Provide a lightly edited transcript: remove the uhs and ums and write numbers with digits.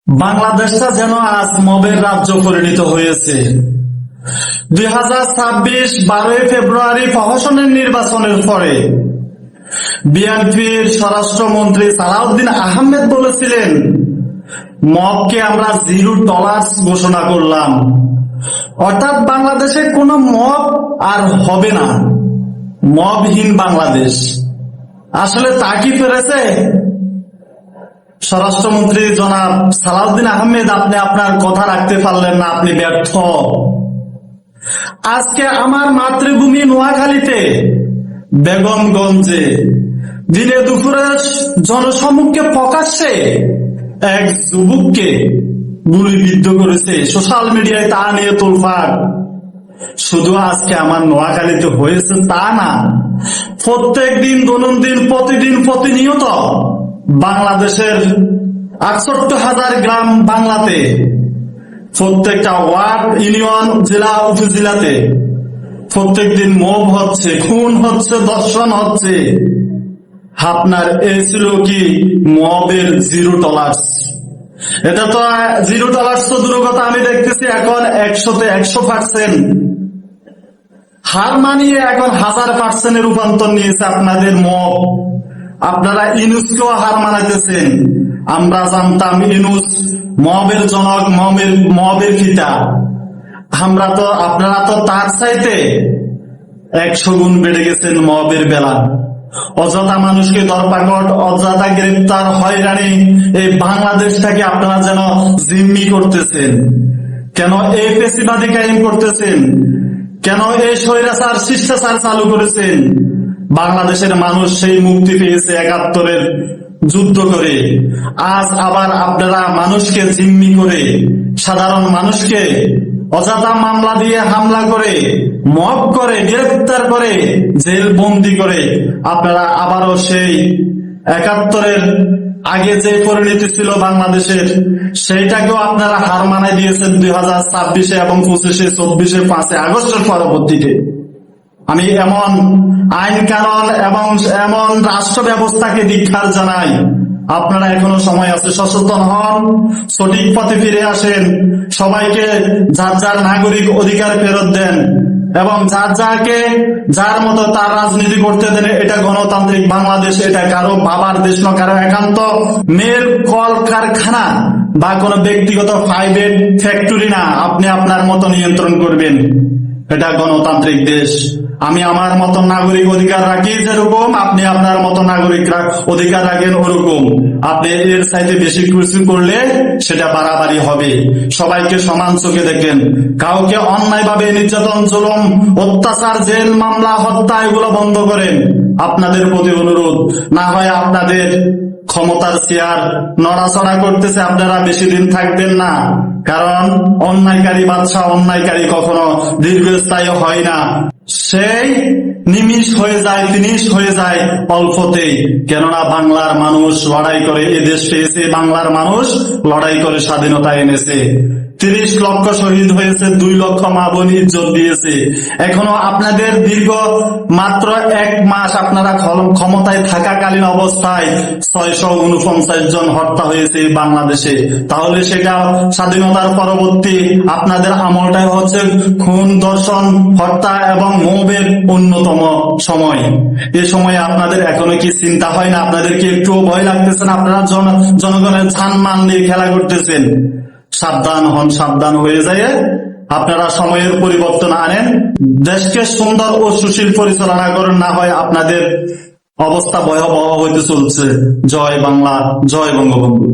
বাংলাদেশটা যেন আজ মবের রাজ্য পরিণত হয়েছে। 2026 12 ফেব্রুয়ারি প্রহসনের নির্বাচনের পরে বিএনপির স্বরাষ্ট্রমন্ত্রী সালাউদ্দিন আহমেদ বলেছিলেন, মবকে আমরা $0 ঘোষণা করলাম, অর্থাৎ বাংলাদেশে কোনো মব আর হবে না, মবহীন বাংলাদেশ। আসলে তা কি পেরেছে স্বরাষ্ট্রমন্ত্রী জনাব সালাউদ্দিন আহমেদ? আপনি আপনার কথা রাখতে পারলেন না, আপনি ব্যর্থ। আজকে আমার মাতৃভূমি নোয়াখালীতে বেগমগঞ্জে দিনে দুপুরে জনসমক্ষে প্রকাশ্যে এক যুবককে গুলিবিদ্ধ করেছে, সোশ্যাল মিডিয়ায় তা নিয়ে তোলপাড়। শুধু আজকে আমার নোয়াখালীতে হয়েছে তা না, প্রত্যেক দিন দৈনন্দিন প্রতিনিয়ত বাংলাদেশের 68,000 গ্রাম বাংলাতে, প্রত্যেকটা ওয়ার্ড, ইউনিয়ন, জেলা, উপজেলাতে প্রত্যেক দিন মব হচ্ছে, খুন হচ্ছে, ধর্ষণ হচ্ছে। আপনার এই ছিল কি মবের $0? এটা তো $0 তো দূর কথা, আমি দেখতেছি এখন 100-তে 100% হার মানিয়ে এখন 1000% রূপান্তর নিয়েছে আপনাদের মব। আপনারা ইউনুসকেও হার মানাইতেছেন। আমরা জানতাম ইউনুস মবের জনক, মবের পিতা। আপনারা তো তার চাইতে 100 গুণ বেড়ে গেছেন মবের বেলা। অযথা মানুষকে ধরপাকড়, অযথা গ্রেপ্তার, হয়রানি, এই বাংলাদেশটাকে আপনারা যেন জিম্মি করতেছেন। কেন এই ফ্যাসিবাদী কায়েম করতেছেন? কেন এই স্বৈরাচার শিষ্টাচার চালু করেছেন? বাংলাদেশের মানুষ সেই মুক্তি পেয়েছে 71-এর যুদ্ধ করে। আজ আবার আপনারা মানুষকে জিম্মি করে, সাধারণ মানুষকে অযথা মামলা দিয়ে হামলা করে, মব করে, গ্রেফতার করে, জেল বন্দি করে আপনারা আবারও সেই 71-এর আগে যে পরিণতি ছিল বাংলাদেশের, সেইটাকেও আপনারা হার মানাই দিয়েছেন 2026 এবং 25, 24, 5 আগস্টের পরবর্তীতে। আমি এমন আইন কানুন এবং এমন রাষ্ট্র ব্যবস্থাকে ধিক্কার জানাই। আপনারা এখনো সময় আছে, সচেতন হন, সঠিক পথে ফিরে আসেন, সবাইকে যার যার নাগরিক অধিকার ফেরত দেন এবং যার মতো তার রাজনীতি করতে দেন। এটা গণতান্ত্রিক বাংলাদেশ, এটা কারো বাবার দেশ না, কারো একান্ত মেয়ের কল কারখানা বা কোনো ব্যক্তিগত প্রাইভেট ফ্যাক্টরি না। আপনি আপনার মতো নিয়ন্ত্রণ করবেন, এটা গণতান্ত্রিক দেশ। আমি আমার মতো নাগরিক অধিকার রাখি যেরকম, আপনি আপনার মতো নাগরিক অধিকার রাখেন ওরকম। আপনি এর চাইতে বেশি কিছু করলে সেটা বাড়াবাড়ি হবে। সবাইকে সমান চোখে দেখেন, কাউকে অন্যায়ভাবে নির্যাতন, জুলুম, অত্যাচার, জেল, মামলা, হত্যা এগুলো বন্ধ করেন। আপনাদের প্রতি অনুরোধ, না হয় আপনাদের ক্ষমতার চেয়ার নড়াচড়া করতেছে, আপনারা বেশি দিন থাকবেন না। কারণ অন্যায়কারী বাদশা, অন্যায়কারী কখনো দীর্ঘস্থায়ী হয় না। সেই নিমিষ হয়ে যায়, তিনিশ হয়ে যায় অল্পতেই। কেননা বাংলার মানুষ লড়াই করে এ দেশ পেয়েছে, বাংলার মানুষ লড়াই করে স্বাধীনতা এনেছে। 30 লক্ষ শহীদ হয়েছে, 2 লক্ষ মা বোন ইজ্জত দিয়েছে। এখনো আপনাদের দীর্ঘ মাত্র 1 মাস আপনারা ক্ষমতায় থাকাকালীন অবস্থায় 649 জন হত্যা হয়েছে বাংলাদেশে। তাহলে সেটা স্বাধীনতার পরবর্তী আপনাদের আমলটাই হচ্ছে খুন, ধর্ষণ, হত্যা এবং মবের অন্যতম সময়। এ সময় আপনাদের এখনো কি চিন্তা হয় না? আপনাদের কি একটুও ভয় লাগতেছে না? আপনারা জনগণের জানমাল নিয়ে খেলা করতেছেন। সাবধান হন, সাবধান হয়ে যায়। আপনারা সময়ের পরিবর্তন আনেন, দেশকে সুন্দর ও সুশীল পরিচালনা করেন, না হয় আপনাদের অবস্থা ভয়াবহ হইতে চলছে। জয় বাংলা, জয় বঙ্গবন্ধু।